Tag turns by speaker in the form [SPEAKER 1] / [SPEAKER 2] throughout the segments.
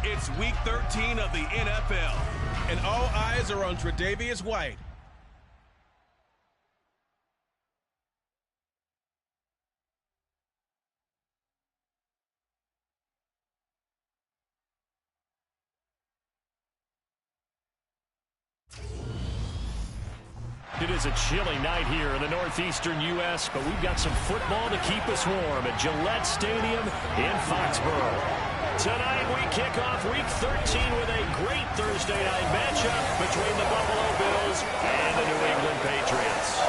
[SPEAKER 1] It's Week 13 of the NFL, and all eyes are on Tre'Davious White.
[SPEAKER 2] It is a chilly night here in the northeastern U.S., but we've got some football to keep us warm at Gillette Stadium in Foxborough. Tonight we kick off Week 13 with a great Thursday night matchup between the Buffalo Bills and the New England Patriots.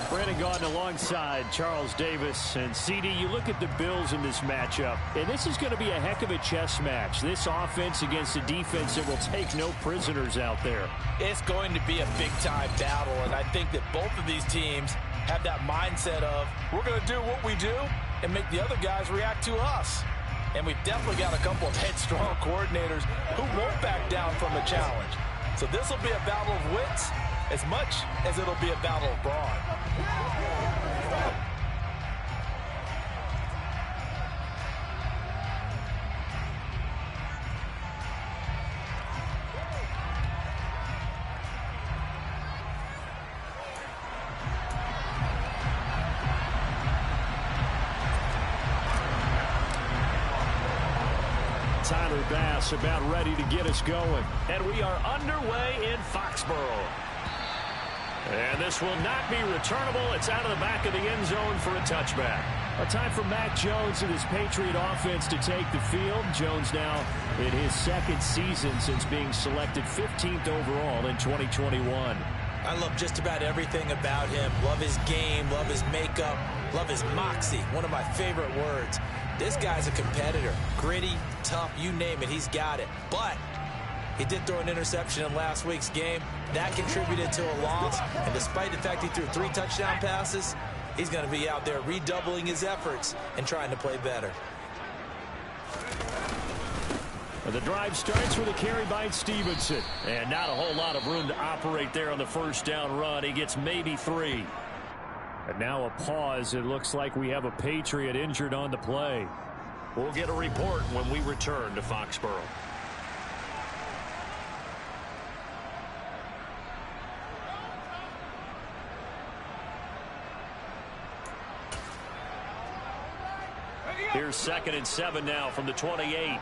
[SPEAKER 2] Brandon Gaudin alongside Charles Davis. And CD, you look at the Bills in this matchup, and this is going to be a heck of a chess match. This offense against a defense that will take no prisoners out there.
[SPEAKER 3] It's going to be a big-time battle, and I think that both of these teams have that mindset of, we're going to do what we do and make the other guys react to us. And we've definitely got a couple of headstrong coordinators who won't back down from a challenge. So this will be a battle of wits as much as it'll be a battle of brawn.
[SPEAKER 2] Tyler Bass about ready to get us going. And we are underway in Foxborough. And this will not be returnable. It's out of the back of the end zone for a touchback. A time for Mac Jones and his Patriot offense to take the field. Jones now in his second season since being selected 15th overall in 2021.
[SPEAKER 3] I love just about everything about him. Love his game, love his makeup, love his moxie. One of my favorite words. This guy's a competitor. Gritty, tough, you name it, he's got it. But he did throw an interception in last week's game. That contributed to a loss. And despite the fact he threw 3 touchdown passes, he's going to be out there redoubling his efforts and trying to play better.
[SPEAKER 2] The drive starts with a carry by Stevenson. And not a whole lot of room to operate there on the first down run. He gets maybe 3. And now a pause. It looks like we have a Patriot injured on the play. We'll get a report when we return to Foxborough. Here's 2nd and 7 now from the 28.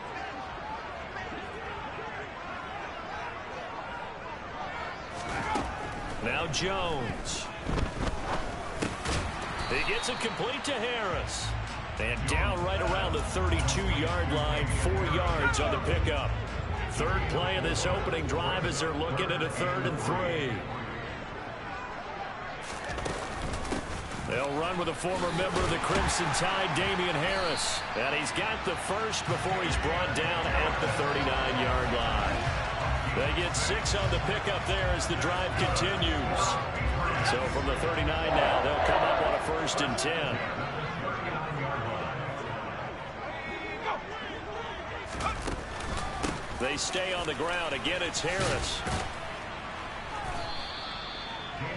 [SPEAKER 2] Now Jones. He gets it complete to Harris. And down right around the 32-yard line, 4 yards on the pickup. Third play of this opening drive as they're looking at a 3rd and 3. They'll run with a former member of the Crimson Tide, Damian Harris. And he's got the first before he's brought down at the 39-yard line. They get 6 on the pickup there as the drive continues. So from the 39 now, they'll come up on a 1st and 10. They stay on the ground. Again, it's Harris.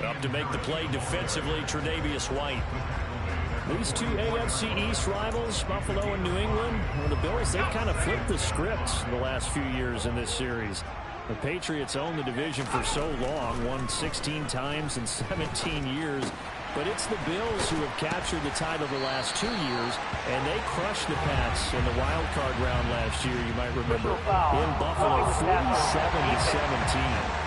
[SPEAKER 2] Up to make the play defensively, Tre'Davious White. These two AFC East rivals, Buffalo and New England, well, the Bills, they've kind of flipped the script the last few years in this series. The Patriots owned the division for so long, won 16 times in 17 years. But it's the Bills who have captured the title the last 2 years, and they crushed the Pats in the wild card round last year, you might remember, in Buffalo, 47-17.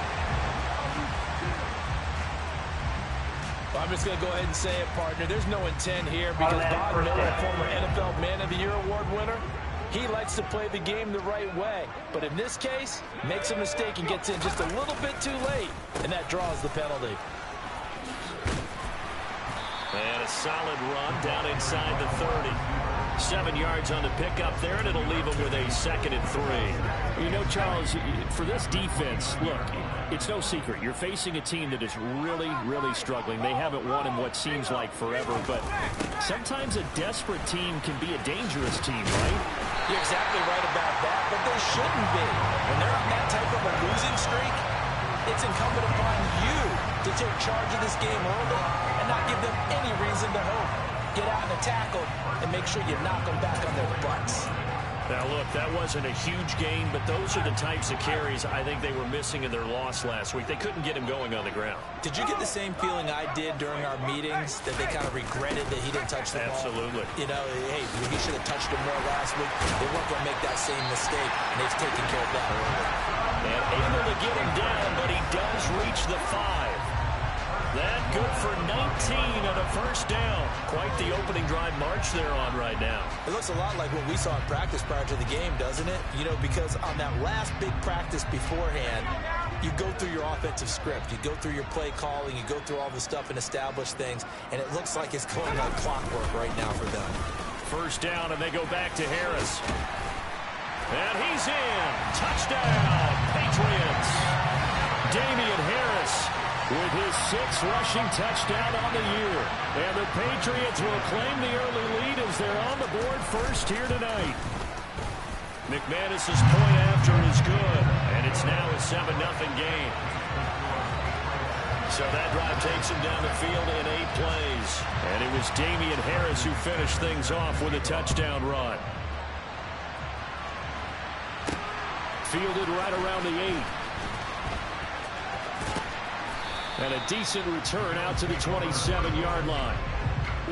[SPEAKER 3] I'm just going to go ahead and say it, partner. There's no intent here because Bob Miller, former NFL Man of the Year award winner, he likes to play the game the right way. But in this case, makes a mistake and gets in just a little bit too late, and that draws the penalty.
[SPEAKER 2] And a solid run down inside the 30. 7 yards on the pickup there, and it'll leave them with a 2nd and 3. You know, Charles, for this defense, look, it's no secret. You're facing a team that is really, really struggling. They haven't won in what seems like forever, but sometimes a desperate team can be a dangerous team, right?
[SPEAKER 3] You're exactly right about that, but they shouldn't be. When they're on that type of a losing streak, it's incumbent upon you to take charge of this game early and not give them any reason to hope. get out and attack them, and make sure you knock them back on their butts.
[SPEAKER 2] Now, look, that wasn't a huge gain, but those are the types of carries I think they were missing in their loss last week. They couldn't get him going on the ground.
[SPEAKER 3] Did you get the same feeling I did during our meetings, that they kind of regretted that he didn't touch the ball?
[SPEAKER 2] Absolutely.
[SPEAKER 3] You know, hey, he should have touched him more last week. They weren't going to make that same mistake, and they've taken care of that early.
[SPEAKER 2] And able to get him down, but he does reach the 5. That good for 19 and a first down. Quite the opening drive march they're on right now.
[SPEAKER 3] It looks a lot like what we saw in practice prior to the game, doesn't it? You know, because on that last big practice beforehand, you go through your offensive script. You go through your play calling. You go through all the stuff and establish things. And it looks like it's going like clockwork right now for them.
[SPEAKER 2] First down, and they go back to Harris. And he's in. Touchdown, Patriots. Damian Harris with his 6th rushing touchdown on the year. And the Patriots will claim the early lead as they're on the board first here tonight. McManus's point after is good, and it's now a 7-0 game. So that drive takes him down the field in 8 plays. And it was Damian Harris who finished things off with a touchdown run. Fielded right around the 8. And a decent return out to the 27-yard line.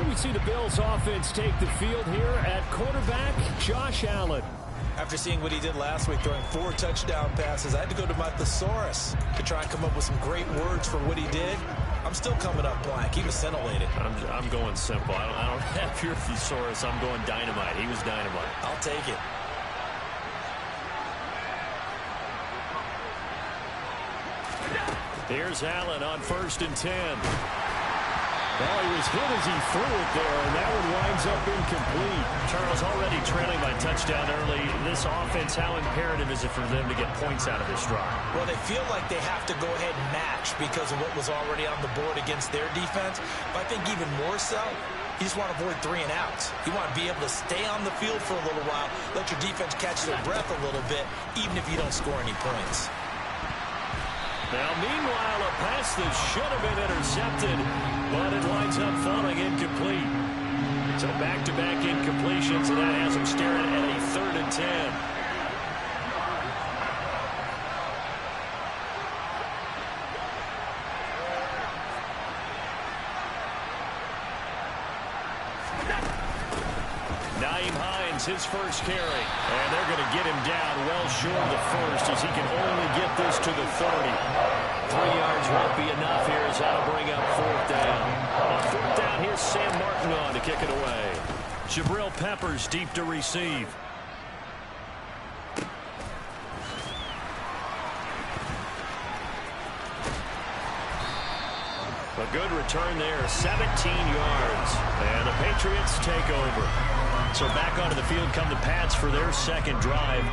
[SPEAKER 2] We see the Bills offense take the field here at quarterback, Josh Allen.
[SPEAKER 3] After seeing what he did last week, throwing 4 touchdown passes, I had to go to my thesaurus to try and come up with some great words for what he did. I'm still coming up blank. He was scintillated.
[SPEAKER 2] I'm going simple. I don't have your thesaurus. I'm going dynamite. He was dynamite.
[SPEAKER 3] I'll take it.
[SPEAKER 2] Here's Allen on 1st and 10. Well, he was hit as he threw it there, and that one winds up incomplete. Charles, already trailing by touchdown early. This offense, how imperative is it for them to get points out of this drive?
[SPEAKER 3] Well, they feel like they have to go ahead and match because of what was already on the board against their defense. But I think even more so, you just want to avoid 3 and outs. You want to be able to stay on the field for a little while, let your defense catch their breath a little bit, even if you don't score any points.
[SPEAKER 2] Now, meanwhile, a pass that should have been intercepted, but it winds up falling incomplete. So back-to-back incompletions, and that has them staring at a 3rd and 10. Nyheim Hines, his first carry. And they're going to get him down well short of the first as he can only get this to the 30. 3 yards won't be enough here as that'll bring up 4th down. On 4th down, here's Sam Martin on to kick it away. Jabril Peppers deep to receive. A good return there, 17 yards. And the Patriots take over. So back onto the field come the Pats for their 2nd drive.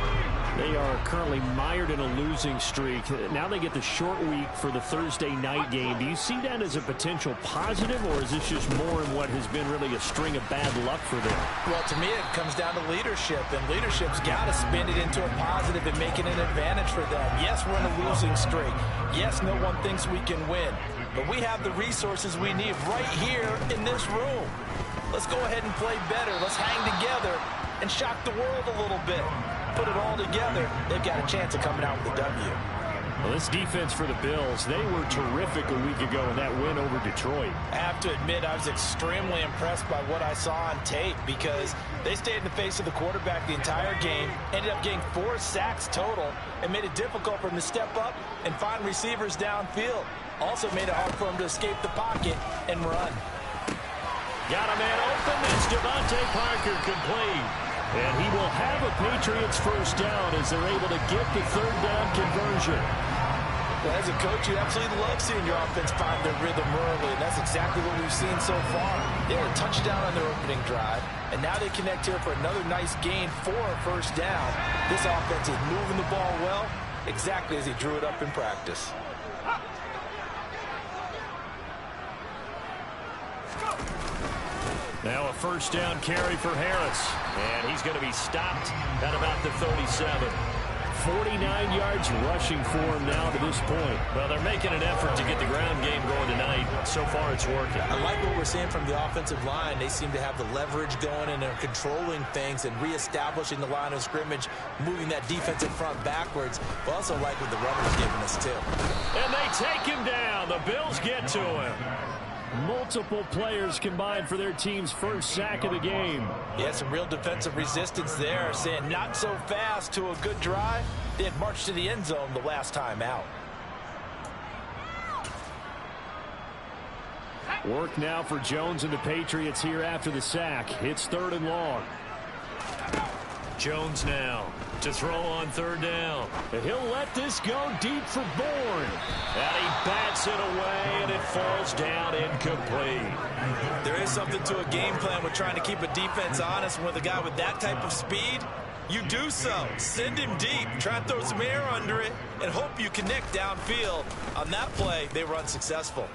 [SPEAKER 2] They are currently mired in a losing streak. Now they get the short week for the Thursday night game. Do you see that as a potential positive, or is this just more in what has been really a string of bad luck for them?
[SPEAKER 3] Well, to me, it comes down to leadership, and leadership's got to spin it into a positive and make it an advantage for them. Yes, we're in a losing streak. Yes, no one thinks we can win, but we have the resources we need right here in this room. Let's go ahead and play better. Let's hang together and shock the world a little bit. Put it all together, they've got a chance of coming out with a W.
[SPEAKER 2] Well, this defense for the Bills, they were terrific a week ago in that win over Detroit.
[SPEAKER 3] I have to admit, I was extremely impressed by what I saw on tape because they stayed in the face of the quarterback the entire game, ended up getting 4 sacks total, and made it difficult for him to step up and find receivers downfield. Also made it hard for him to escape the pocket and run.
[SPEAKER 2] Got a man open. It's Devontae Parker complete. And he will have a Patriots first down as they're able to get the 3rd down conversion.
[SPEAKER 3] Well, as a coach, you absolutely love seeing your offense find their rhythm early, and that's exactly what we've seen so far. They had a touchdown on their opening drive, and now they connect here for another nice gain for a first down. This offense is moving the ball well, exactly as he drew it up in practice.
[SPEAKER 2] Now a first down carry for Harris. And he's going to be stopped at about the 37. 49 yards rushing for him now to this point. Well, they're making an effort to get the ground game going tonight. so far it's working.
[SPEAKER 3] I like what we're seeing from the offensive line. They seem to have the leverage going and they're controlling things and reestablishing the line of scrimmage, moving that defensive front backwards. But also like what the runner's giving us too.
[SPEAKER 2] And they take him down. The Bills get to him. Multiple players combined for their team's first sack of the game.
[SPEAKER 3] Yeah, some real defensive resistance there, saying not so fast to a good drive. They had marched to the end zone the last time out.
[SPEAKER 2] Work now for Jones and the Patriots here after the sack. It's 3rd and long. Jones now to throw on 3rd down. And he'll let this go deep for Bourne. And he bats it away, and it falls down incomplete.
[SPEAKER 3] There is something to a game plan with trying to keep a defense honest. With a guy with that type of speed, you do so. Send him deep. Try and throw some air under it and hope you connect downfield. On that play, they were unsuccessful.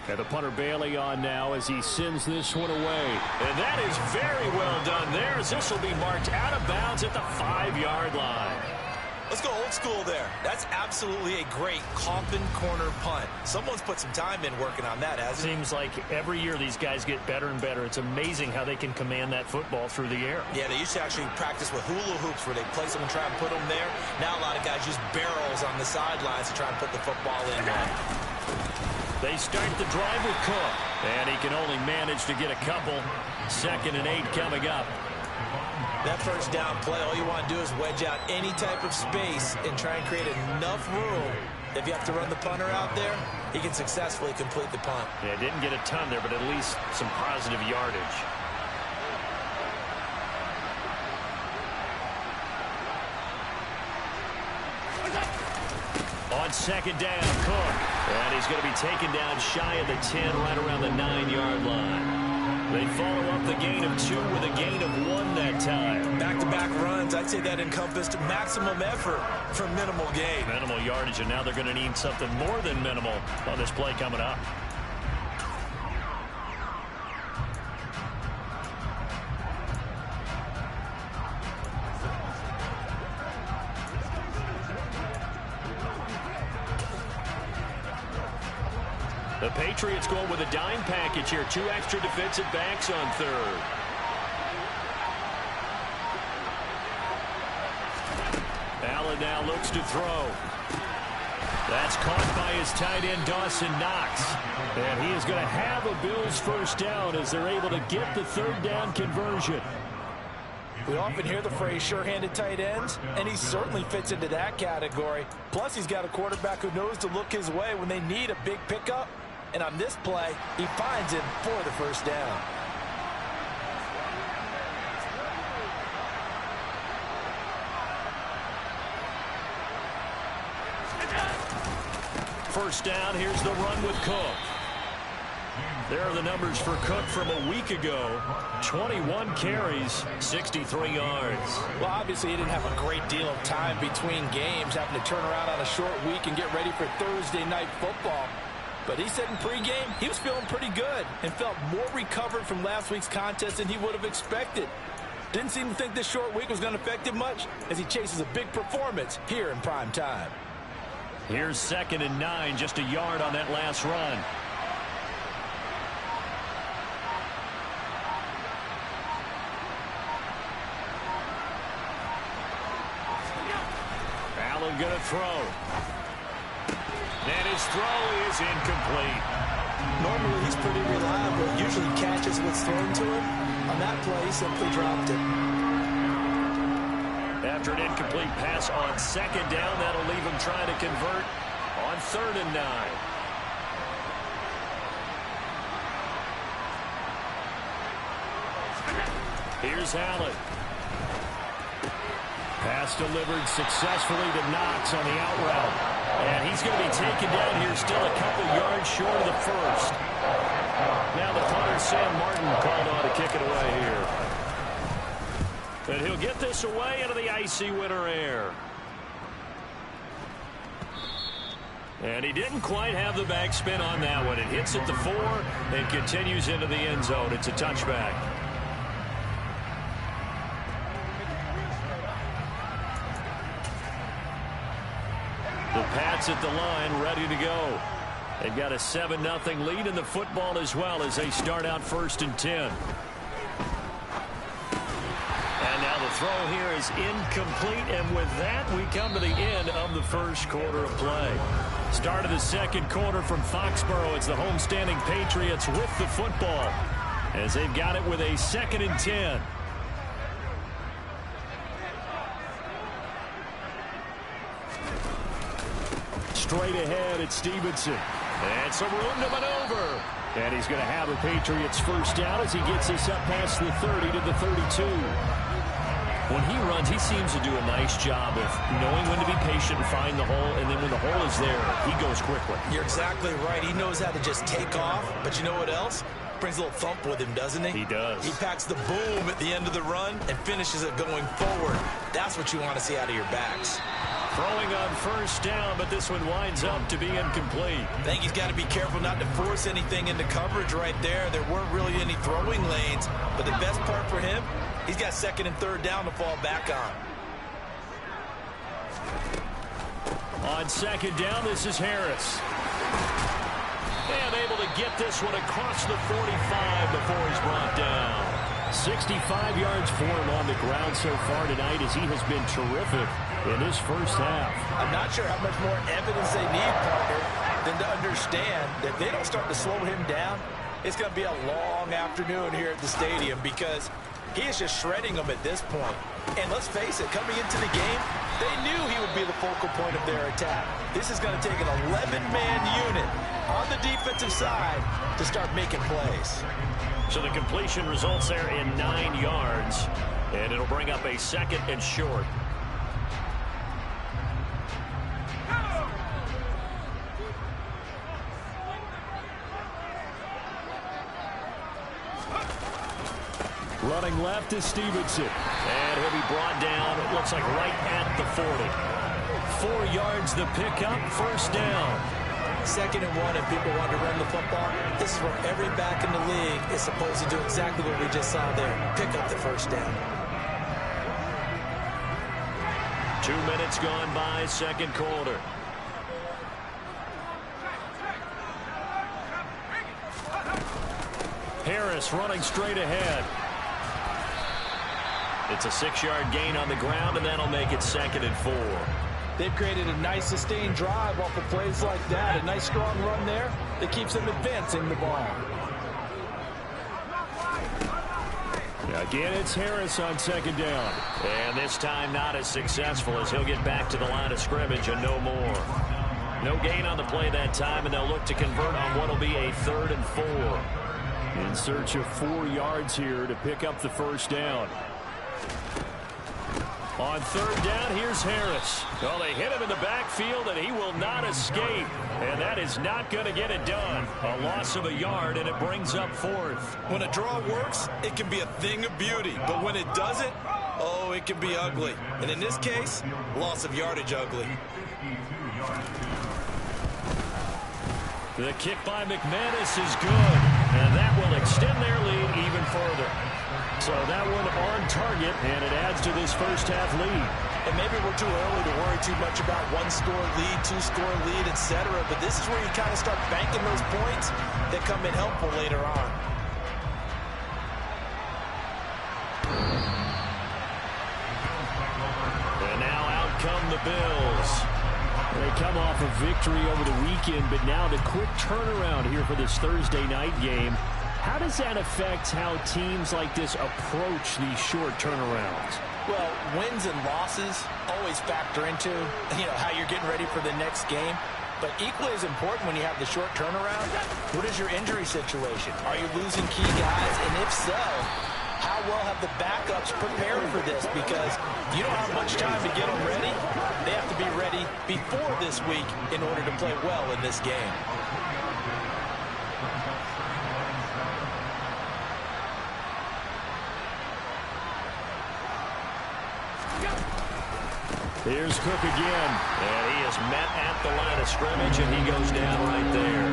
[SPEAKER 2] And the punter Bailey on now as he sends this one away. And that is very well done there, as this will be marked out of bounds at the 5-yard line.
[SPEAKER 3] Let's go old school there. That's absolutely a great coffin corner punt. Someone's put some time in working on that, hasn't it?
[SPEAKER 2] Seems like every year these guys get better and better. It's amazing how they can command that football through the air.
[SPEAKER 3] Yeah, they used to actually practice with hula hoops where they place them and try and put them there. Now a lot of guys use barrels on the sidelines to try and put the football in there.
[SPEAKER 2] They start the drive with Cook, and he can only manage to get a couple. 2nd and 8 coming up.
[SPEAKER 3] That first down play, all you want to do is wedge out any type of space and try and create enough room. If you have to run the punter out there, he can successfully complete the punt.
[SPEAKER 2] Yeah, didn't get a ton there, but at least some positive yardage. On 2nd down, Cook. And he's going to be taken down shy of the 10, right around the 9-yard line. They follow up the gain of 2 with a gain of 1 that time.
[SPEAKER 3] Back-to-back runs, I'd say that encompassed maximum effort for minimal gain.
[SPEAKER 2] Minimal yardage, and now they're going to need something more than minimal on this play coming up. The Patriots going with a dime package here. 2 extra defensive backs on 3rd. Allen now looks to throw. That's caught by his tight end, Dawson Knox. And he is going to have a Bills first down as they're able to get the 3rd down conversion.
[SPEAKER 3] We often hear the phrase sure-handed tight ends, and he certainly fits into that category. Plus, he's got a quarterback who knows to look his way when they need a big pickup. And on this play, he finds him for the first down.
[SPEAKER 2] First down, here's the run with Cook. There are the numbers for Cook from a week ago. 21 carries, 63 yards.
[SPEAKER 3] Well, obviously, he didn't have a great deal of time between games, having to turn around on a short week and get ready for Thursday night football. But he said in pregame he was feeling pretty good and felt more recovered from last week's contest than he would have expected. Didn't seem to think this short week was going to affect him much as he chases a big performance here in prime time.
[SPEAKER 2] Here's 2nd and 9, just a yard on that last run. Allen going to throw. And his throw is incomplete.
[SPEAKER 3] Normally he's pretty reliable. Usually catches what's thrown to him. On that play, he simply dropped it.
[SPEAKER 2] After an incomplete pass on 2nd down, that'll leave him trying to convert on 3rd and 9. Here's Allen. Pass delivered successfully to Knox on the out route. And he's going to be taken down here, still a couple yards short of the first. Now the punter, Sam Martin, called on to kick it away here. And he'll get this away into the icy winter air. And he didn't quite have the backspin on that one. It hits at the 4 and continues into the end zone. It's a touchback. The Pats at the line, ready to go. They've got a 7-0 lead in the football as well as they start out 1st and 10. And now the throw here is incomplete, and with that we come to the end of the first quarter of play. Start of the second quarter from Foxborough. It's the homestanding Patriots with the football as they've got it with a 2nd and 10. Straight ahead, it's Stevenson. And some room to maneuver. And he's going to have a Patriots first down as he gets this up past the 30 to the 32. When he runs, he seems to do a nice job of knowing when to be patient and find the hole, and then when the hole is there, he goes quickly.
[SPEAKER 3] You're exactly right. He knows how to just take off, but you know what else? Brings a little thump with him, doesn't he?
[SPEAKER 2] He does.
[SPEAKER 3] He packs the boom at the end of the run and finishes it going forward. That's what you want to see out of your backs.
[SPEAKER 2] Throwing on first down, but this one winds up to be incomplete.
[SPEAKER 3] I think he's got to be careful not to force anything into coverage right there. There weren't really any throwing lanes, but the best part for him, he's got 2nd and 3rd down to fall back on.
[SPEAKER 2] On 2nd down, this is Harris. And able to get this one across the 45 before he's brought down. 65 yards for him on the ground so far tonight as he has been terrific in his first half.
[SPEAKER 3] I'm not sure how much more evidence they need, partner, than to understand that if they don't start to slow him down, it's going to be a long afternoon here at the stadium because he is just shredding them at this point. And let's face it, coming into the game, they knew he would be the focal point of their attack. This is going to take an 11-man unit on the defensive side to start making plays.
[SPEAKER 2] So the completion results there in 9 yards, and it'll bring up a 2nd and short. Running left is Stevenson. And he'll be brought down, it looks like right at the 40. 4 yards the pickup, first down.
[SPEAKER 3] 2nd and 1, if people want to run the football, this is where every back in the league is supposed to do exactly what we just saw there. Pick up the first down.
[SPEAKER 2] 2 minutes gone by, second quarter. Harris running straight ahead. It's a 6-yard gain on the ground, and that'll make it 2nd and 4.
[SPEAKER 3] They've created a nice sustained drive off of plays like that. A nice strong run there that keeps them advancing the ball.
[SPEAKER 2] Again, it's Harris on 2nd down. And this time not as successful as he'll get back to the line of scrimmage and no more. No gain on the play that time, and they'll look to convert on what will be a 3rd and 4. In search of 4 yards here to pick up the first down. On 3rd down, here's Harris. Well, they hit him in the backfield, and he will not escape. And that is not going to get it done. A loss of a yard, and it brings up 4th.
[SPEAKER 3] When a draw works, it can be a thing of beauty. But when it doesn't, oh, it can be ugly. And in this case, loss of yardage ugly.
[SPEAKER 2] The kick by McManus is good. And that will extend their lead even further. So that one on target, and it adds to this first half lead.
[SPEAKER 3] And maybe we're too early to worry too much about 1-score lead, 2-score lead, etc. But this is where you kind of start banking those points that come in helpful later on.
[SPEAKER 2] And now out come the Bills. They come off a victory over the weekend, but now the quick turnaround here for this Thursday night game. How does that affect how teams like this approach these short turnarounds?
[SPEAKER 3] Well, wins and losses always factor into, how you're getting ready for the next game. But equally as important when you have the short turnaround, what is your injury situation? Are you losing key guys? And if so, how well have the backups prepared for this? Because you don't have much time to get them ready. They have to be ready before this week in order to play well in this game.
[SPEAKER 2] Here's Cook again. And he is met at the line of scrimmage, and he goes down right there.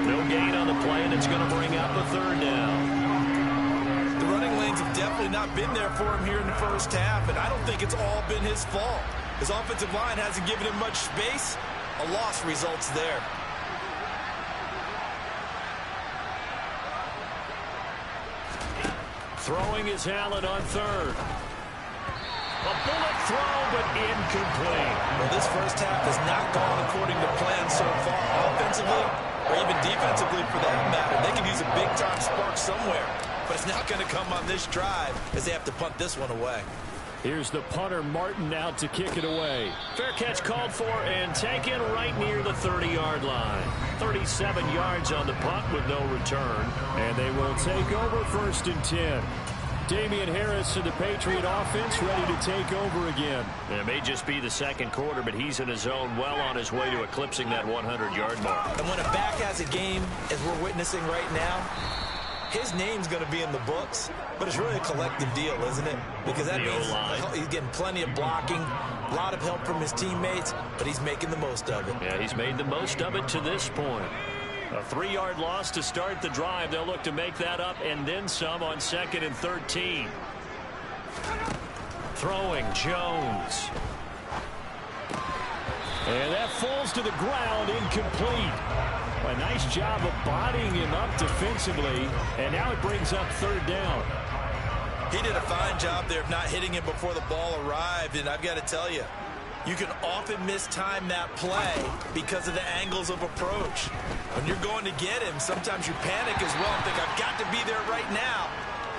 [SPEAKER 2] No gain on the play, and it's going to bring up a 3rd down.
[SPEAKER 3] The running lanes have definitely not been there for him here in the first half, and I don't think it's all been his fault. His offensive line hasn't given him much space. A loss results there.
[SPEAKER 2] Throwing is Allen on third. A bullet throw, but incomplete.
[SPEAKER 3] Well, this first half has not gone according to plan so far, offensively or even defensively for that matter. They could use a big-time spark somewhere, but it's not going to come on this drive as they have to punt this one away.
[SPEAKER 2] Here's the punter, Martin, out to kick it away. Fair catch called for and taken right near the 30-yard line. 37 yards on the punt with no return, and they will take over 1st and 10. Damian Harris and the Patriot offense ready to take over again. It may just be the second quarter, but he's in his zone, well on his way to eclipsing that 100-yard mark.
[SPEAKER 3] And when a back has a game, as we're witnessing right now, his name's going to be in the books, but it's really a collective deal, isn't it? Because that means he's getting plenty of blocking, a lot of help from his teammates, but he's making the most of it.
[SPEAKER 2] Yeah, he's made the most of it to this point. A 3-yard loss to start the drive. They'll look to make that up and then some on 2nd and 13. Throwing, Jones. And that falls to the ground, incomplete. A nice job of bodying him up defensively, and now it brings up 3rd down.
[SPEAKER 3] He did a fine job there of not hitting him before the ball arrived, and I've got to tell you, you can often mistime that play because of the angles of approach. When you're going to get him, sometimes you panic as well and think, I've got to be there right now.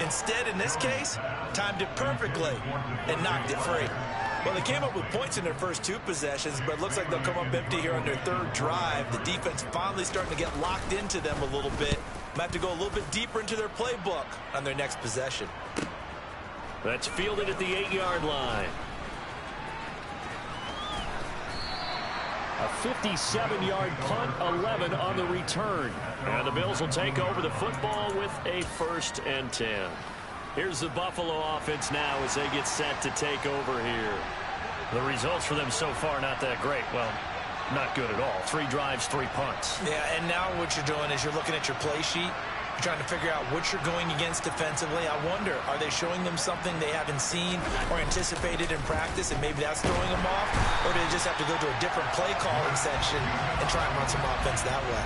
[SPEAKER 3] Instead, in this case, timed it perfectly and knocked it free. Well, they came up with points in their first 2 possessions, but it looks like they'll come up empty here on their 3rd drive. The defense finally starting to get locked into them a little bit. Might have to go a little bit deeper into their playbook on their next possession.
[SPEAKER 2] That's fielded at the 8-yard line. A 57-yard punt, 11 on the return. And the Bills will take over the football with a 1st and 10. Here's the Buffalo offense now as they get set to take over here. The results for them so far not that great. Well, not good at all. 3 drives, 3 punts.
[SPEAKER 3] Yeah, and now what you're doing is you're looking at your play sheet. You're trying to figure out what you're going against defensively. I wonder, are they showing them something they haven't seen or anticipated in practice, and maybe that's throwing them off? Or do they just have to go to a different play calling section and try and run some offense that way?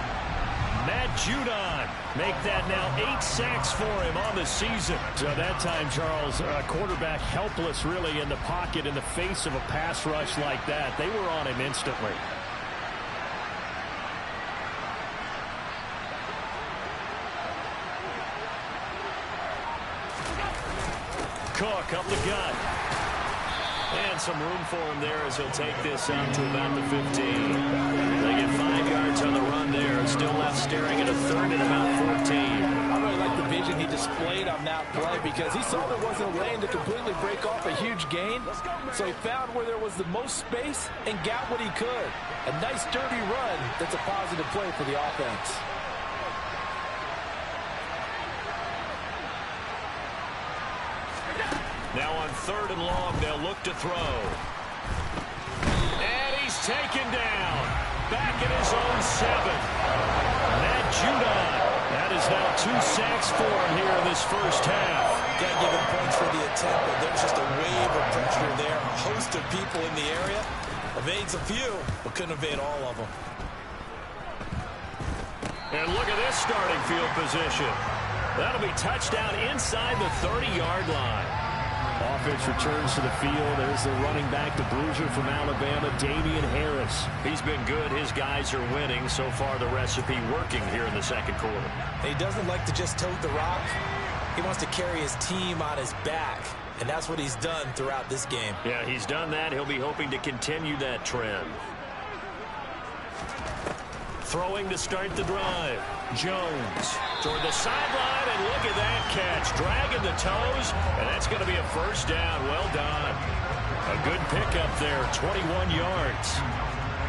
[SPEAKER 2] Matt Judon make that now 8 sacks for him on the season. So that time, Charles, quarterback helpless really in the pocket in the face of a pass rush like that. They were on him instantly. Cook up the gut. And some room for him there as he'll take this out to about the 15. They get 5 yards on the run there. Still left staring at a 3rd and about 14.
[SPEAKER 4] I really like the vision he displayed on that play because he saw there wasn't a lane to completely break off a huge gain. So he found where there was the most space and got what he could. A nice dirty run that's a positive play for the offense.
[SPEAKER 2] Now on 3rd and long, they'll look to throw. And he's taken down. Back at his own 7. Matt Judon. That is now 2 sacks for him here in this first half.
[SPEAKER 3] Got to give him points for the attempt, but there's just a wave of pressure there. A host of people in the area. Evades a few, but couldn't evade all of them.
[SPEAKER 2] And look at this starting field position. That'll be touchdown inside the 30-yard line. Offense returns to the field. There's the running back, the bruiser from Alabama, Damian Harris. He's been good. His guys are winning. So far, the recipe working here in the second quarter.
[SPEAKER 3] He doesn't like to just tote the rock. He wants to carry his team on his back, and that's what he's done throughout this game.
[SPEAKER 2] Yeah, he's done that. He'll be hoping to continue that trend. Throwing to start the drive. Jones toward the sideline, and look at that catch. Dragging the toes, and that's going to be a 1st down. Well done. A good pickup there, 21 yards.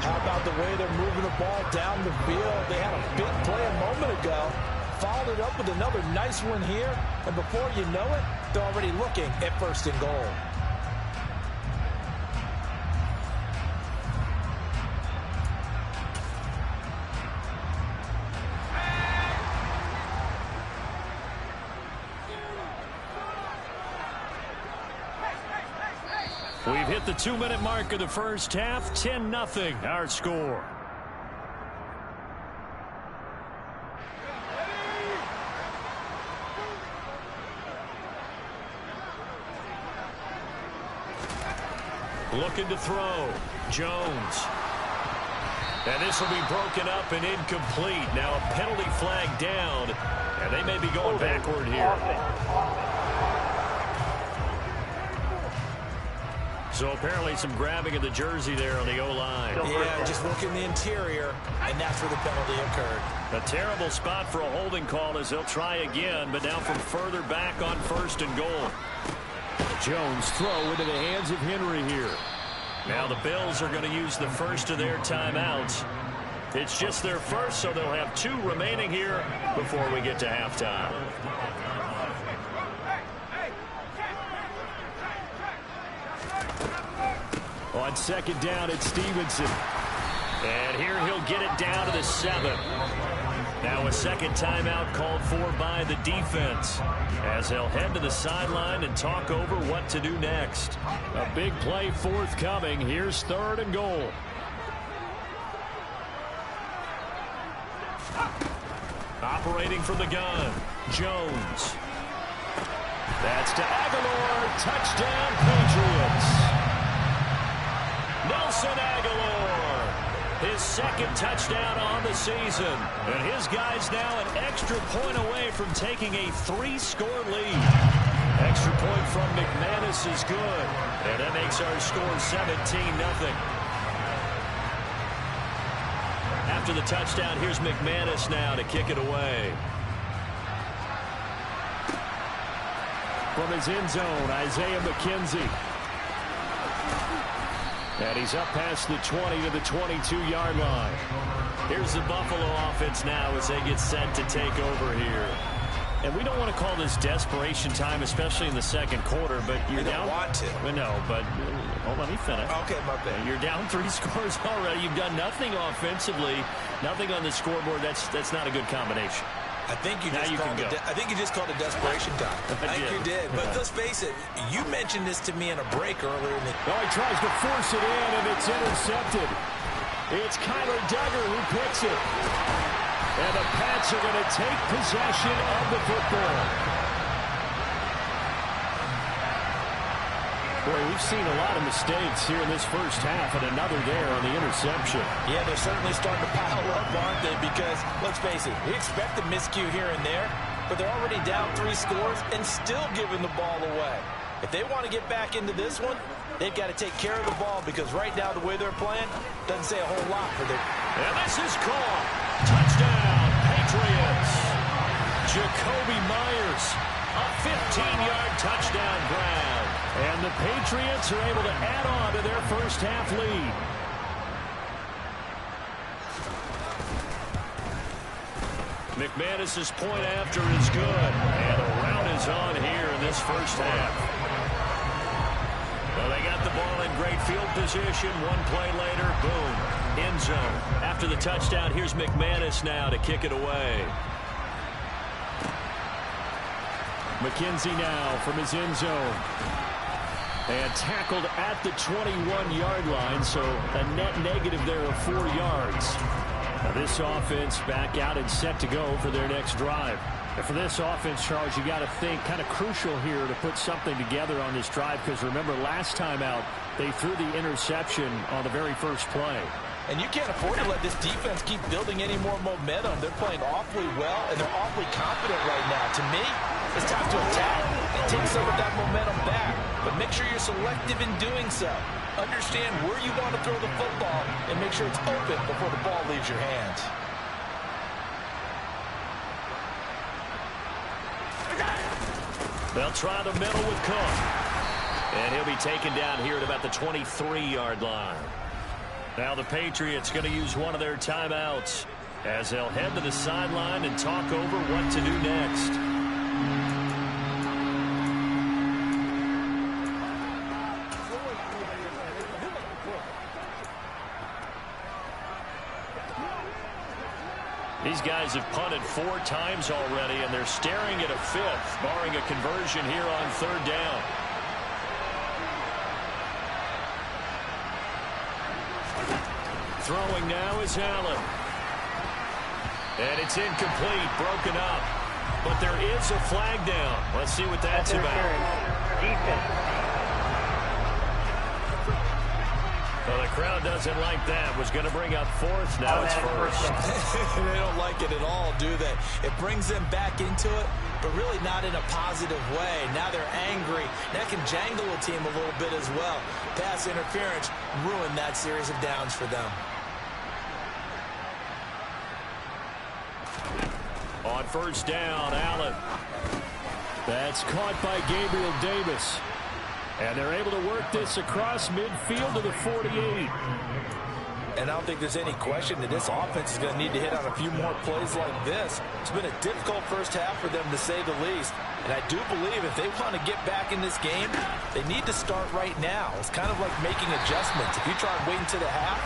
[SPEAKER 4] How about the way they're moving the ball down the field? They had a big play a moment ago. Followed it up with another nice one here, and before you know it, they're already looking at 1st and goal.
[SPEAKER 2] We've hit the 2-minute mark of the first half. 10-0 our score. Looking to throw. Jones. And this will be broken up and incomplete. Now a penalty flag down, and they may be going backward here. So apparently some grabbing of the jersey there on the O-line.
[SPEAKER 3] Yeah, just working the interior, and that's where the penalty occurred.
[SPEAKER 2] A terrible spot for a holding call as they'll try again, but now from further back on 1st and goal.
[SPEAKER 5] Jones throw into the hands of Henry here.
[SPEAKER 2] Now the Bills are going to use the first of their timeouts. It's just their first, so they'll have 2 remaining here before we get to halftime.
[SPEAKER 5] On 2nd down, it's Stevenson.
[SPEAKER 2] And here he'll get it down to the 7. Now a second timeout called for by the defense as they'll head to the sideline and talk over what to do next.
[SPEAKER 5] A big play forthcoming. Here's 3rd and goal.
[SPEAKER 2] Operating from the gun, Jones. That's to Aguilar. Touchdown, Patriots. Nelson Aguilar, his 2nd touchdown on the season. And his guys now an extra point away from taking a 3-score lead. Extra point from McManus is good. And that makes our score 17-0. After the touchdown, here's McManus now to kick it away.
[SPEAKER 5] From his end zone, Isaiah McKenzie. And he's up past the 20 to the 22-yard line.
[SPEAKER 2] Here's the Buffalo offense now as they get set to take over here. And we don't want to call this desperation time, especially in the 2nd quarter, but you're down.
[SPEAKER 3] You don't want to.
[SPEAKER 2] No, but let me finish.
[SPEAKER 3] Okay, my bad.
[SPEAKER 2] You're down 3 scores already. You've done nothing offensively, nothing on the scoreboard. That's not a good combination.
[SPEAKER 3] I think you just called it desperation time. I think you did. But let's face it, you mentioned this to me in a break earlier in the...
[SPEAKER 5] Oh, he tries to force it in, and it's intercepted. It's Kyler Duggar who picks it. And the Pats are going to take possession of the football. Boy, we've seen a lot of mistakes here in this first half, and another there on the interception.
[SPEAKER 3] Yeah, they're certainly starting to pile up, aren't they? Because, let's face it, we expect a miscue here and there, but they're already down 3 scores and still giving the ball away. If they want to get back into this one, they've got to take care of the ball, because right now the way they're playing doesn't say a whole lot for them.
[SPEAKER 2] And this is caught. Touchdown, Patriots. Jacoby Myers, a 15-yard touchdown grab.
[SPEAKER 5] And the Patriots are able to add on to their first half lead.
[SPEAKER 2] McManus's point after is good. And a rout is on here in this first half. Well, they got the ball in great field position. 1 play later, boom, end zone. After the touchdown, here's McManus now to kick it away.
[SPEAKER 5] McKenzie now from his end zone. And tackled at the 21-yard line, so a net negative there of 4 yards. Now this offense back out and set to go for their next drive. And for this offense, Charles, you got to think kind of crucial here to put something together on this drive, because remember last time out they threw the interception on the very first play.
[SPEAKER 4] And you can't afford to let this defense keep building any more momentum. They're playing awfully well, and they're awfully confident right now. To me, it's time to attack and take some of that momentum back. But make sure you're selective in doing so. Understand where you want to throw the football and make sure it's open before the ball leaves your hands.
[SPEAKER 2] They'll try the middle with Cook. And he'll be taken down here at about the 23-yard line. Now the Patriots going to use one of their timeouts as they'll head to the sideline and talk over what to do next. These guys have punted 4 times already, and they're staring at a 5th, barring a conversion here on 3rd down. Throwing now is Allen. And it's incomplete, broken up. But there is a flag down. Let's see what that's about. Well, the crowd doesn't like that. Was going to bring up fourth. Now it's first.
[SPEAKER 3] They don't like it at all, do they? It brings them back into it, but really not in a positive way. Now they're angry. That can jangle a team a little bit as well. Pass interference ruined that series of downs for them.
[SPEAKER 2] On first down, Allen. That's caught by Gabriel Davis. And they're able to work this across midfield to the 48.
[SPEAKER 4] And I don't think there's any question that this offense is going to need to hit on a few more plays like this. It's been a difficult first half for them, to say the least. And I do believe if they want to get back in this game, they need to start right now. It's kind of like making adjustments. If you try and wait until the half,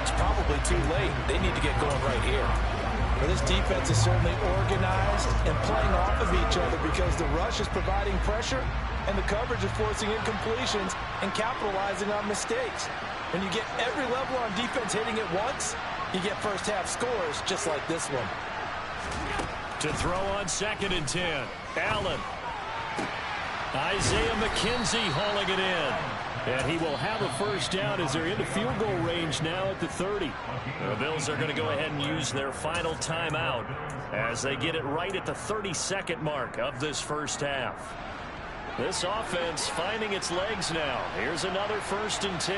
[SPEAKER 4] it's probably too late. They need to get going right here.
[SPEAKER 3] Well, this defense is certainly organized and playing off of each other because the rush is providing pressure and the coverage is forcing incompletions and capitalizing on mistakes. When you get every level on defense hitting it once, you get first half scores just like this one.
[SPEAKER 2] To throw on 2nd and 10. Allen. Isaiah McKenzie hauling it in. And he will have a first down as they're into field goal range now at the 30. The Bills are going to go ahead and use their final timeout as they get it right at the 32nd mark of this first half. This offense finding its legs now. Here's another 1st and 10.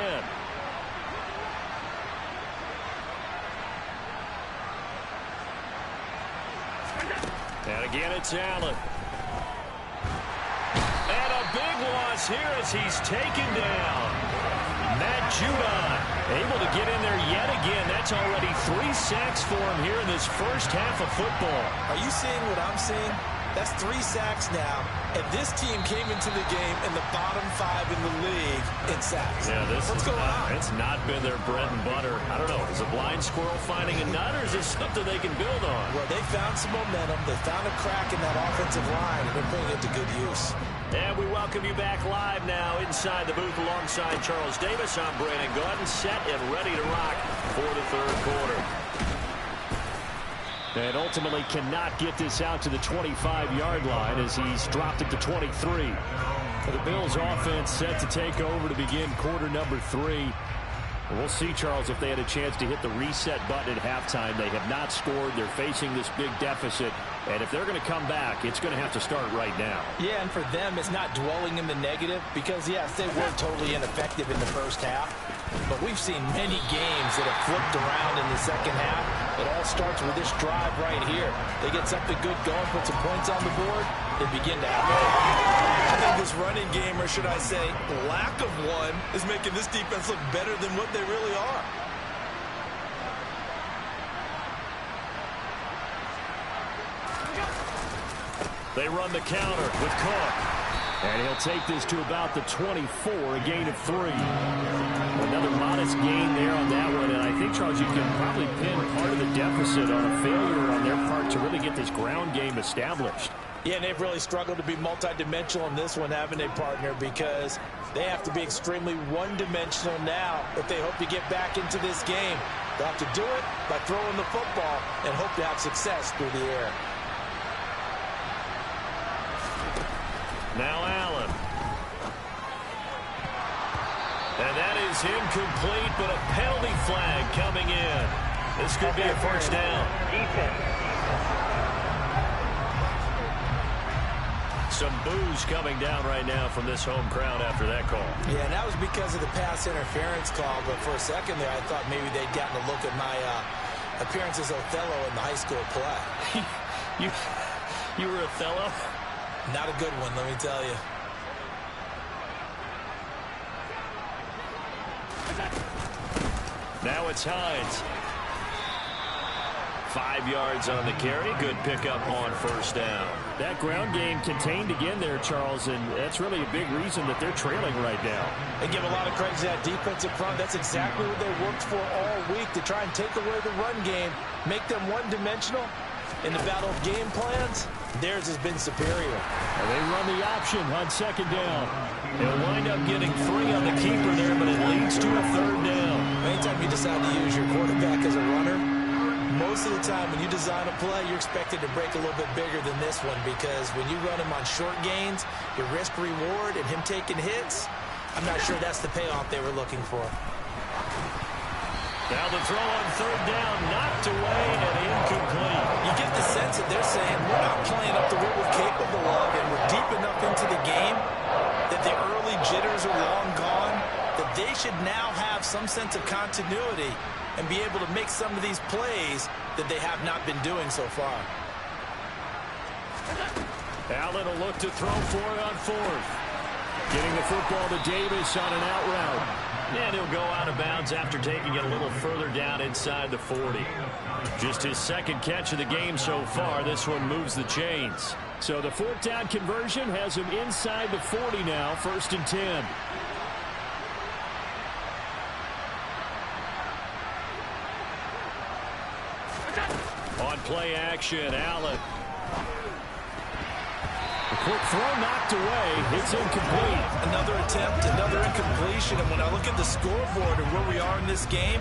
[SPEAKER 2] And again, it's Allen. And a big loss here as he's taken down. Matt Judon able to get in there yet again. That's already 3 sacks for him here in this first half of football.
[SPEAKER 3] Are you seeing what I'm seeing? That's 3 sacks now, and this team came into the game in the bottom 5 in the league in sacks.
[SPEAKER 2] Yeah,
[SPEAKER 3] What's going on?
[SPEAKER 2] It's not been their bread and butter. I don't know. Is a blind squirrel finding a nut, or is this something they can build on?
[SPEAKER 3] Well, they found some momentum. They found a crack in that offensive line, and they're putting it to good use.
[SPEAKER 2] And we welcome you back live now inside the booth alongside Charles Davis. I'm Brandon Gaudin, set and ready to rock for the 3rd quarter. And ultimately cannot get this out to the 25-yard line as he's dropped it to 23. The Bills offense set to take over to begin quarter number 3. We'll see, Charles, if they had a chance to hit the reset button at halftime. They have not scored. They're facing this big deficit. And if they're going to come back, it's going to have to start right now.
[SPEAKER 3] Yeah, and for them, it's not dwelling in the negative because, yes, they were totally ineffective in the first half. But we've seen many games that have flipped around in the second half. It all starts with this drive right here. They get something good going, put some points on the board, they begin to have hope. I think this running game, or should I say lack of one, is making this defense look better than what they really are.
[SPEAKER 2] They run the counter with Cook. And he'll take this to about the 24, a gain of 3. Another modest gain there on that one. And I think, Charles, you can probably pin part of the deficit on a failure on their part to really get this ground game established.
[SPEAKER 3] Yeah, and they've really struggled to be multidimensional in this one, haven't they, partner? Because they have to be extremely one-dimensional now if they hope to get back into this game. They'll have to do it by throwing the football and hope to have success through the air.
[SPEAKER 2] Now Allen. And that is incomplete, but a penalty flag coming in. This could be a first down. Some boos coming down right now from this home crowd after that call.
[SPEAKER 3] Yeah, and that was because of the pass interference call. But for a second there, I thought maybe they'd gotten a look at my appearance as Othello in the high school play.
[SPEAKER 2] You were Othello?
[SPEAKER 3] Not a good one, let me tell you.
[SPEAKER 2] Now it's Hines. 5 yards on the carry. Good pickup on first down. That ground game contained again there, Charles, and that's really a big reason that they're trailing right now.
[SPEAKER 3] They give a lot of credit to that defensive front. That's exactly what they worked for all week, to try and take away the run game, make them one-dimensional. In the battle of game plans, theirs has been superior.
[SPEAKER 2] And they run the option on second down. They'll wind up getting 3 on the keeper there, but it leads to a third down.
[SPEAKER 3] Anytime you decide to use your quarterback as a runner, most of the time when you design a play, you're expected to break a little bit bigger than this one, because when you run him on short gains, your risk-reward and him taking hits, I'm not sure that's the payoff they were looking for.
[SPEAKER 2] Now the throw on third down, knocked away and incomplete.
[SPEAKER 3] You get the sense that they're saying we're not playing up to what we're capable of, and we're deep enough into the game that the early jitters are long gone, that they should now have some sense of continuity and be able to make some of these plays that they have not been doing so far.
[SPEAKER 2] Allen will look to throw for it on fourth. Getting the football to Davis on an out route. And he'll go out of bounds after taking it a little further down inside the 40. Just his second catch of the game so far. This one moves the chains. So the fourth down conversion has him inside the 40 now, 1st and 10. On play action, Allen. A quick throw knocked away. It's incomplete.
[SPEAKER 3] Another attempt, another incompletion. And when I look at the scoreboard and where we are in this game,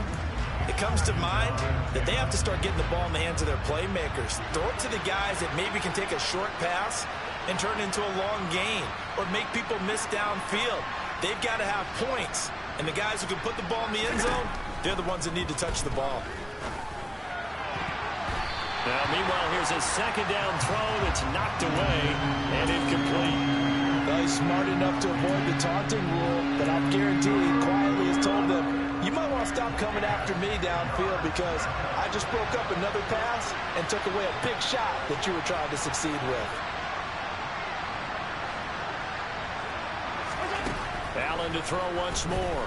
[SPEAKER 3] it comes to mind that they have to start getting the ball in the hands of their playmakers. Throw it to the guys that maybe can take a short pass and turn it into a long gain or make people miss downfield. They've got to have points. And the guys who can put the ball in the end zone, they're the ones that need to touch the ball.
[SPEAKER 2] Now, meanwhile, here's a second down throw that's knocked away and incomplete.
[SPEAKER 3] Well, he's smart enough to avoid the taunting rule, but I guarantee he quietly has told them, you might want to stop coming after me downfield because I just broke up another pass and took away a big shot that you were trying to succeed with.
[SPEAKER 2] Allen to throw once more.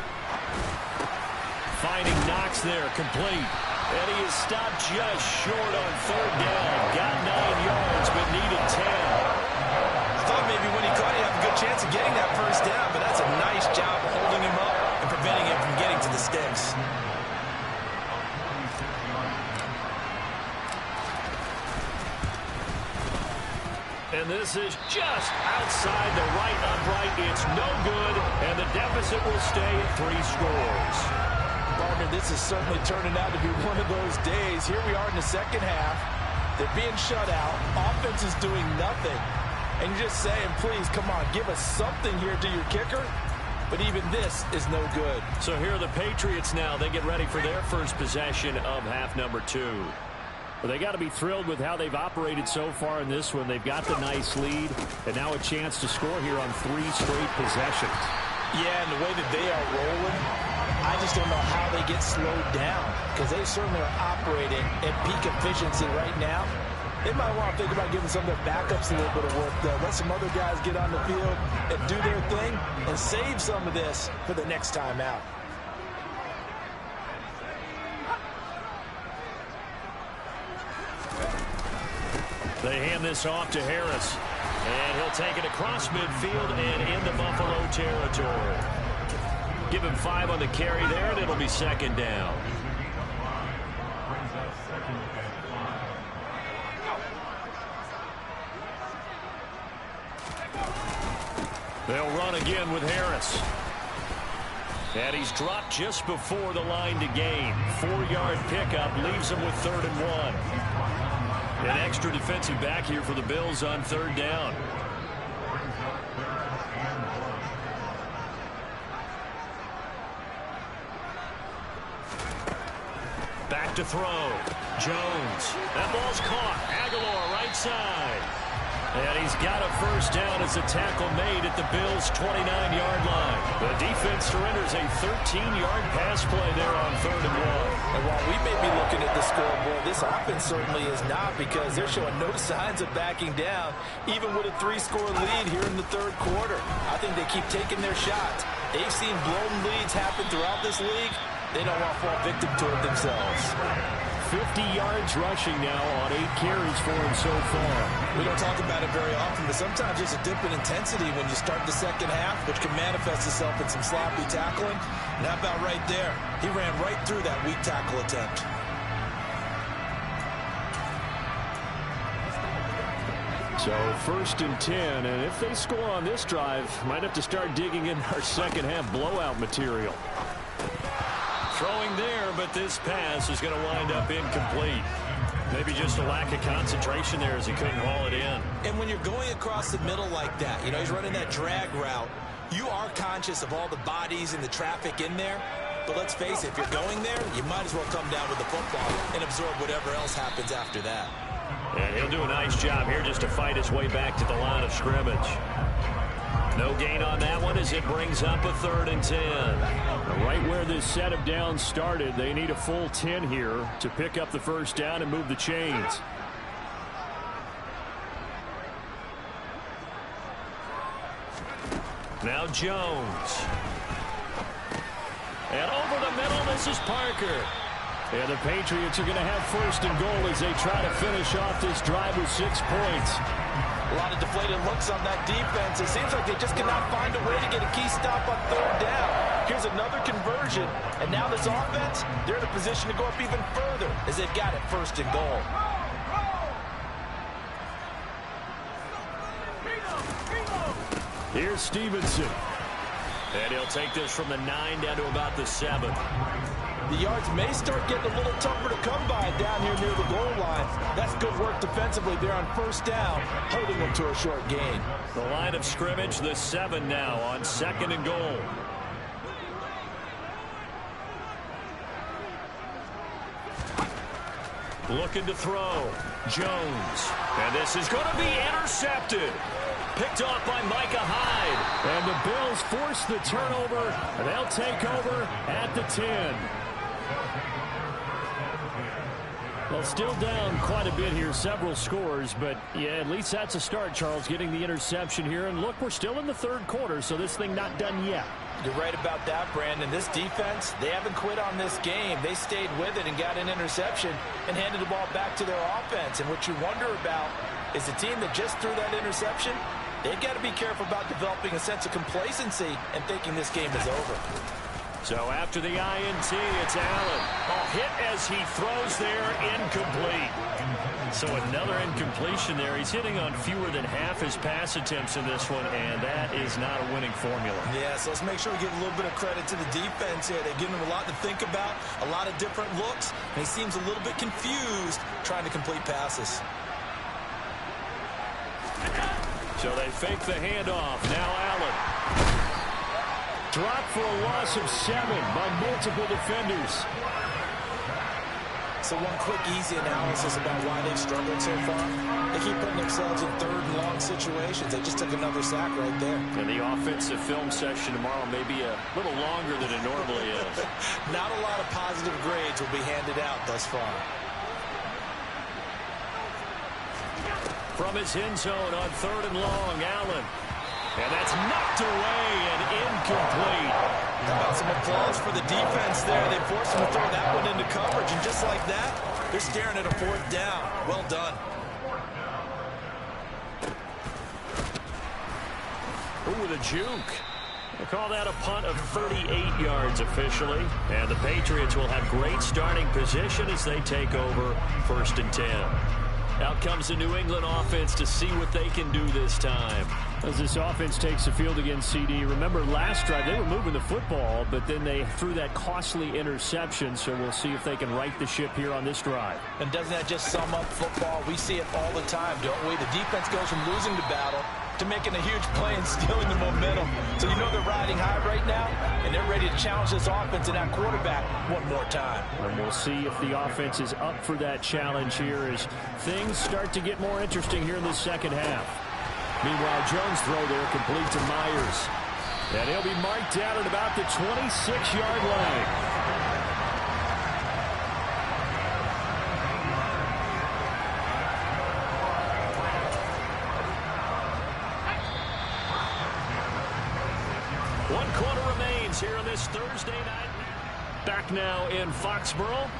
[SPEAKER 2] Finding Knox there, complete. And he is stopped just short on third down. Got 9 yards, but needed 10. I thought maybe when he caught it, he'd have a good chance of getting that first down, but that's a nice job of holding him up and preventing him from getting to the sticks. And this is just outside the right upright. It's no good, and the deficit will stay at 3 scores.
[SPEAKER 3] Partner, this is certainly turning out to be one of those days. Here we are in the second half. They're being shut out. Offense is doing nothing. And you're just saying, please, come on, give us something here to your kicker. But even this is no good.
[SPEAKER 2] So here are the Patriots now. They get ready for their first possession of half number 2. Well, they got to be thrilled with how they've operated so far in this one. They've got the nice lead, and now a chance to score here on 3 straight possessions.
[SPEAKER 3] Yeah, and the way that they are rolling, I just don't know how they get slowed down because they certainly are operating at peak efficiency right now. They might want to think about giving some of their backups a little bit of work, though. Let some other guys get on the field and do their thing and save some of this for the next time out.
[SPEAKER 2] They hand this off to Harris. And he'll take it across midfield and into Buffalo territory. Give him 5 on the carry there, and it'll be second down. They'll run again with Harris. And he's dropped just before the line to gain. 4-yard pickup leaves him with 3rd and 1. An extra defensive back here for the Bills on 3rd down. Back to throw. Jones. That ball's caught. Aguilar right side. And he's got a first down as a tackle made at the Bills' 29-yard line. The defense surrenders a 13-yard pass play there on 3rd and 1.
[SPEAKER 3] And while we may be looking at the scoreboard, this offense certainly is not because they're showing no signs of backing down, even with a 3-score lead here in the 3rd quarter. I think they keep taking their shots. They've seen blown leads happen throughout this league. They don't want to fall victim to it themselves.
[SPEAKER 2] 50 yards rushing now on 8 carries for him so far.
[SPEAKER 3] We don't talk about it very often, but sometimes there's a dip in intensity when you start the second half, which can manifest itself in some sloppy tackling. And how about right there? He ran right through that weak tackle attempt.
[SPEAKER 2] So 1st and 10, and if they score on this drive, might have to start digging in our second half blowout material. Throwing there, but this pass is going to wind up incomplete. Maybe just a lack of concentration there as he couldn't haul it in. And when you're going across the middle like that, you know, he's running that drag route, you are conscious of all the bodies and the traffic in there.
[SPEAKER 3] But let's face it, if you're going there, you might as well come down with the football and absorb whatever else happens after that.
[SPEAKER 2] And he'll do a nice job here just to fight his way back to the line of scrimmage. No gain on that one as it brings up a 3rd and 10.
[SPEAKER 5] Right where this set of downs started, they need a full 10 here to pick up the first down and move the chains.
[SPEAKER 2] Now Jones. And over the middle, this is Parker.
[SPEAKER 5] And the Patriots are going to have 1st and goal as they try to finish off this drive with 6 points.
[SPEAKER 4] A lot of deflated looks on that defense. It seems like they just cannot find a way to get a key stop on 3rd down. Here's another conversion. And now this offense, they're in a position to go up even further as they've got it 1st and goal.
[SPEAKER 5] Here's Stevenson.
[SPEAKER 2] And he'll take this from the 9 down to about the 7.
[SPEAKER 4] The yards may start getting a little tougher to come by down here near the goal line. That's good work defensively there on 1st down, holding them to a short gain.
[SPEAKER 2] The line of scrimmage, the 7 now on 2nd and goal. Looking to throw. Jones. And this is going to be intercepted. Picked off by Micah Hyde.
[SPEAKER 5] And the Bills force the turnover. And they'll take over at the 10. Well, still down quite a bit here, several scores, but yeah, at least that's a start, Charles, getting the interception here. And look, we're still in the 3rd quarter, so this thing not done yet.
[SPEAKER 4] You're right about that, Brandon. This defense, they haven't quit on this game. They stayed with it and got an interception and handed the ball back to their offense. And what you wonder about is the team that just threw that interception, they've got to be careful about developing a sense of complacency and thinking this game is over.
[SPEAKER 2] So after the INT, it's Allen. Oh, hit as he throws there, incomplete. So another incompletion there. He's hitting on fewer than half his pass attempts in this one, and that is not a winning formula.
[SPEAKER 3] Yeah, so let's make sure we give a little bit of credit to the defense here. They're giving him a lot to think about, a lot of different looks, and he seems a little bit confused trying to complete passes.
[SPEAKER 2] So they fake the handoff. Now Allen.
[SPEAKER 5] Dropped for a loss of 7 by multiple defenders.
[SPEAKER 3] So one quick, easy analysis about why they've struggled so far. They keep putting themselves in 3rd and long situations. They just took another sack right there.
[SPEAKER 2] And the offensive film session tomorrow may be a little longer than it normally is.
[SPEAKER 3] Not a lot of positive grades will be handed out thus far.
[SPEAKER 2] From his end zone on 3rd and long, Allen. And that's knocked away and incomplete.
[SPEAKER 3] How about some applause for the defense there? They forced him to throw that one into coverage, and just like that, they're staring at a 4th down. Well done.
[SPEAKER 2] Ooh, with a juke. They call that a punt of 38 yards officially. And the Patriots will have great starting position as they take over 1st and 10. Out comes the New England offense to see what they can do this time.
[SPEAKER 5] As this offense takes the field against CD, remember last drive they were moving the football, but then they threw that costly interception, so we'll see if they can right the ship here on this drive.
[SPEAKER 4] And doesn't that just sum up football? We see it all the time, don't we? The defense goes from losing the battle to making a huge play and stealing the momentum. So you know they're riding high right now, and they're ready to challenge this offense and that quarterback one more time.
[SPEAKER 5] And we'll see if the offense is up for that challenge here as things start to get more interesting here in the 2nd half. Meanwhile, Jones throw there complete to Myers. And he'll be marked down at about the 26-yard line.
[SPEAKER 2] One quarter remains here on this Thursday night. Back now in Foxborough.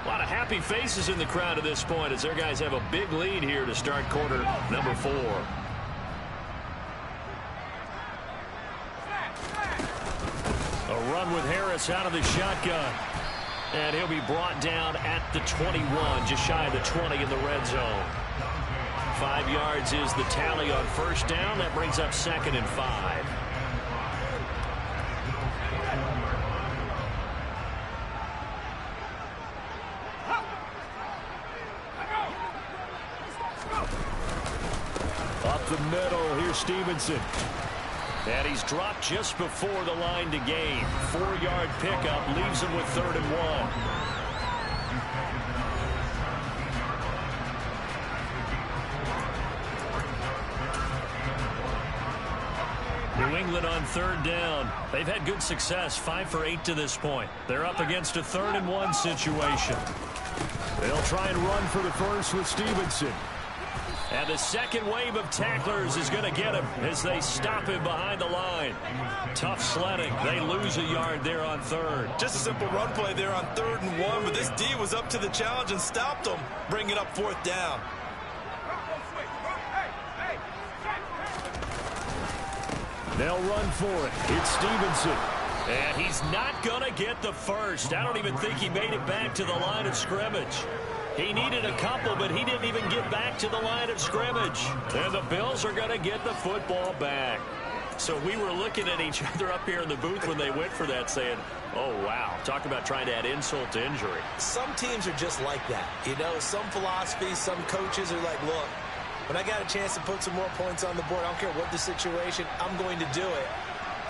[SPEAKER 2] A lot of happy faces in the crowd at this point as their guys have a big lead here to start quarter number 4. A run with Harris out of the shotgun. And he'll be brought down at the 21, just shy of the 20 in the red zone. 5 yards is the tally on 1st down. That brings up 2nd and 5.
[SPEAKER 5] Up the middle, here's Stevenson.
[SPEAKER 2] And he's dropped just before the line to gain. 4-yard pickup leaves him with 3rd and 1. New England on 3rd down. They've had good success, 5 for 8 to this point. They're up against a 3rd and 1 situation. They'll try and run for the first with Stevenson. And the second wave of tacklers is going to get him as they stop him behind the line. Tough sledding. They lose a yard there on 3rd.
[SPEAKER 3] Just a simple run play there on 3rd and 1, but this D was up to the challenge and stopped them, bringing up 4th down.
[SPEAKER 2] They'll run for it. It's Stevenson. And he's not going to get the first. I don't even think he made it back to the line of scrimmage. He needed a couple, but he didn't even get back to the line of scrimmage. And the Bills are going to get the football back. So we were looking at each other up here in the booth when they went for that saying, oh, wow. Talk about trying to add insult to injury.
[SPEAKER 3] Some teams are just like that. You know, some philosophies, some coaches are like, look, when I got a chance to put some more points on the board, I don't care what the situation, I'm going to do it.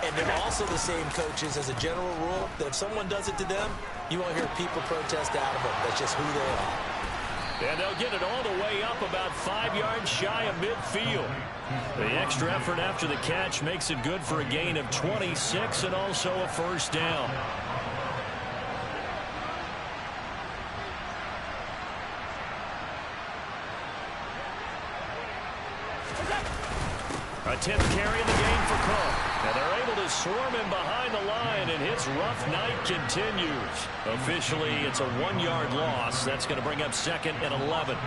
[SPEAKER 3] And they're also the same coaches as a general rule that if someone does it to them, you won't hear people protest out of them. That's just who they are.
[SPEAKER 2] And they'll get it all the way up about 5 yards shy of midfield. The extra effort after the catch makes it good for a gain of 26 and also a first down. A 10th carry in the game for Cook. And they're able to swarm him behind the line, and his rough night continues. Officially, it's a 1-yard loss. That's going to bring up 2nd and 11.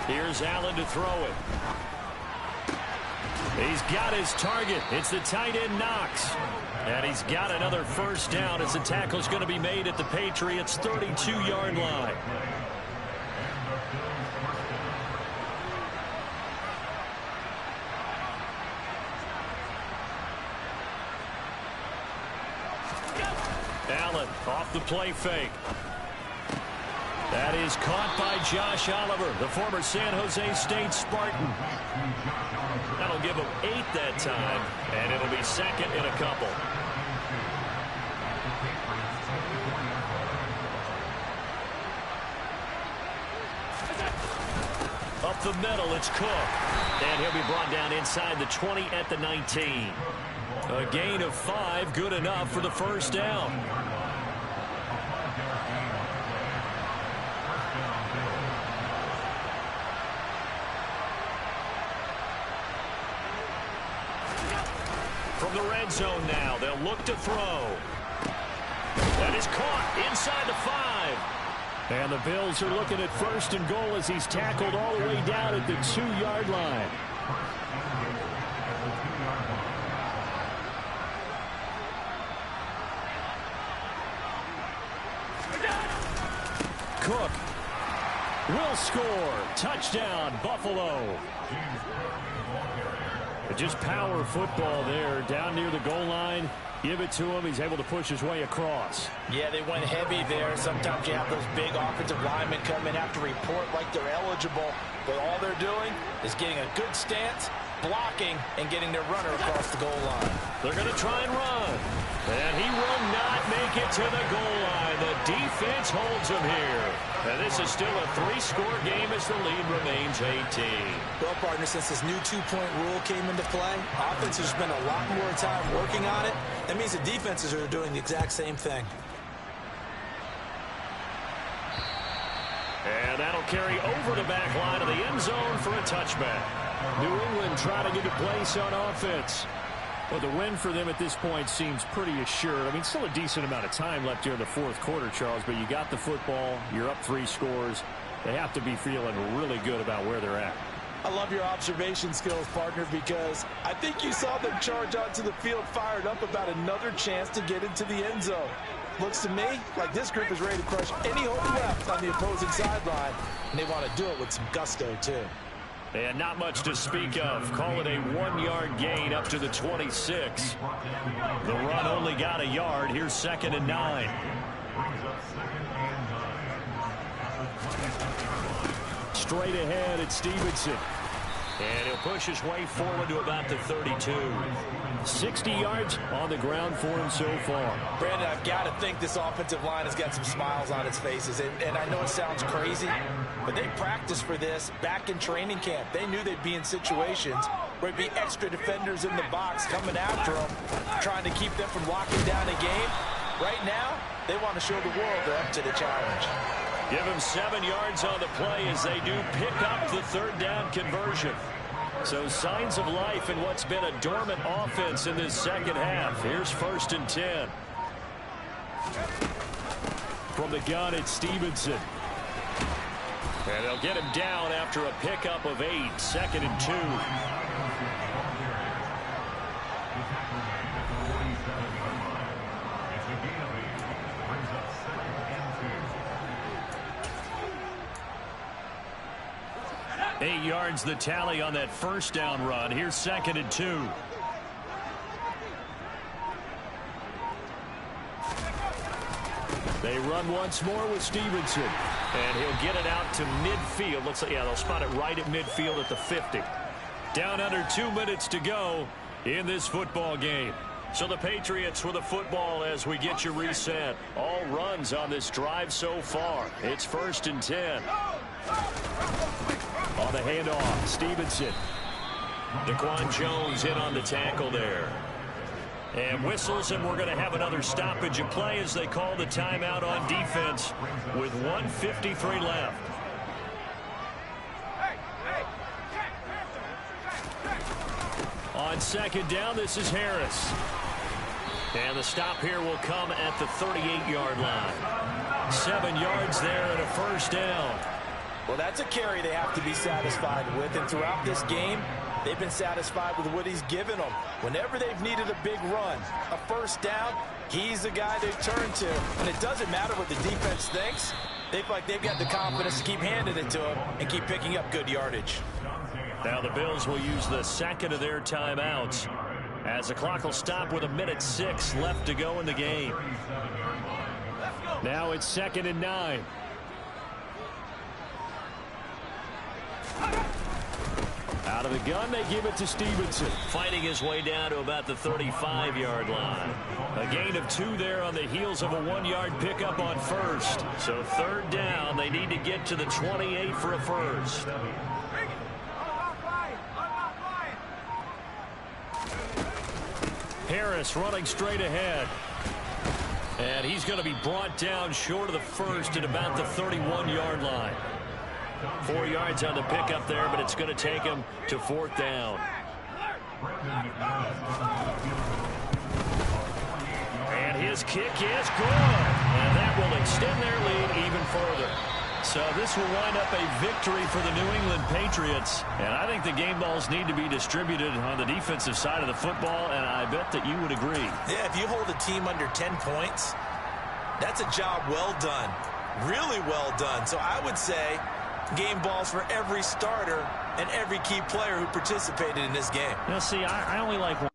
[SPEAKER 2] Here's Allen to throw it. He's got his target. It's the tight end Knox. And he's got another first down as the tackle is going to be made at the Patriots' 32-yard line. Allen off the play fake. That is caught by Josh Oliver, the former San Jose State Spartan. That'll give him 8 that time, and it'll be 2nd and a couple. Up the middle, it's Cook. And he'll be brought down inside the 20 at the 19. A gain of 5, good enough for the first down. From the red zone now, they'll look to throw. That is caught inside the 5. And the Bills are looking at 1st and goal as he's tackled all the way down at the 2-yard line. Cook will score. Touchdown, Buffalo. Just power football there down near the goal line. Give it to him. He's able to push his way across.
[SPEAKER 4] Yeah, they went heavy there. Sometimes you have those big offensive linemen come in, have to report like they're eligible. But all they're doing is getting a good stance, blocking, and getting their runner across the goal line.
[SPEAKER 2] They're going to try and run. And he will not make it to the goal line. The defense holds him here. And this is still a 3-score game as the lead remains 18.
[SPEAKER 3] Well, partner, since this new 2-point rule came into play, offenses spend a lot more time working on it. That means the defenses are doing the exact same thing.
[SPEAKER 2] And that'll carry over the back line of the end zone for a touchback. New England trying to get a place on offense. Well, the win for them at this point seems pretty assured. I mean, still a decent amount of time left here in the 4th quarter, Charles, but you got the football, you're up 3 scores. They have to be feeling really good about where they're at.
[SPEAKER 4] I love your observation skills, partner, because I think you saw them charge onto the field fired up about another chance to get into the end zone. Looks to me like this group is ready to crush any hope left on the opposing sideline, and they want to do it with some gusto, too.
[SPEAKER 2] And not much to speak of. Call it a 1-yard gain up to the 26. The run only got a yard. Here's 2nd and 9.
[SPEAKER 5] Straight ahead, it's Stevenson.
[SPEAKER 2] And he'll push his way forward to about the 32.
[SPEAKER 5] 60 yards on the ground for him so far.
[SPEAKER 3] Brandon, I've got to think this offensive line has got some smiles on its faces. And I know it sounds crazy, but they practiced for this back in training camp. They knew they'd be in situations where it'd be extra defenders in the box coming after them, trying to keep them from locking down a game. Right now, they want to show the world they're up to the challenge.
[SPEAKER 2] Give him 7 yards on the play as they do pick up the third down conversion. So signs of life in what's been a dormant offense in this second half. Here's 1st and 10.
[SPEAKER 5] From the gun, it's Stevenson.
[SPEAKER 2] And they'll get him down after a pickup of 8. 2nd and 2. Eight yards the tally on that first down run. Here's 2nd and 2.
[SPEAKER 5] They run once more with Stevenson.
[SPEAKER 2] And he'll get it out to midfield. Looks like, yeah, they'll spot it right at midfield at the 50.
[SPEAKER 5] Down under 2 minutes to go in this football game.
[SPEAKER 2] So the Patriots with the football as we get you reset.
[SPEAKER 5] All runs on this drive so far. It's 1st and 10. On the handoff, Stevenson.
[SPEAKER 2] Daquan Jones in on the tackle there. And whistles, and we're going to have another stoppage of play as they call the timeout on defense with 1:53 left.
[SPEAKER 5] On 2nd down, this is Harris.
[SPEAKER 2] And the stop here will come at the 38-yard line.
[SPEAKER 5] 7 yards there and a 1st down.
[SPEAKER 3] Well, that's a carry they have to be satisfied with. And throughout this game, they've been satisfied with what he's given them. Whenever they've needed a big run, a 1st down, he's the guy they turn to. And it doesn't matter what the defense thinks. They feel like they've got the confidence to keep handing it to him and keep picking up good yardage.
[SPEAKER 2] Now the Bills will use the 2nd of their timeouts as the clock will stop with 1:06 left to go in the game.
[SPEAKER 5] Now it's 2nd and 9. Out of the gun, they give it to Stevenson.
[SPEAKER 2] Fighting his way down to about the 35-yard line.
[SPEAKER 5] A gain of 2 there on the heels of a 1-yard pickup on 1st.
[SPEAKER 2] So 3rd down, they need to get to the 28 for a 1st.
[SPEAKER 5] Harris running straight ahead. And he's going to be brought down short of the 1st at about the 31-yard line.
[SPEAKER 2] 4 yards on the pickup there, but it's going to take him to 4th down.
[SPEAKER 5] And his kick is good.
[SPEAKER 2] And that will extend their lead even further.
[SPEAKER 5] So this will wind up a victory for the New England Patriots. And I think the game balls need to be distributed on the defensive side of the football, and I bet that you would agree.
[SPEAKER 3] Yeah, if you hold a team under 10 points, that's a job well done. Really well done. So I would say game balls for every starter and every key player who participated in this game.
[SPEAKER 2] Now, see, I only like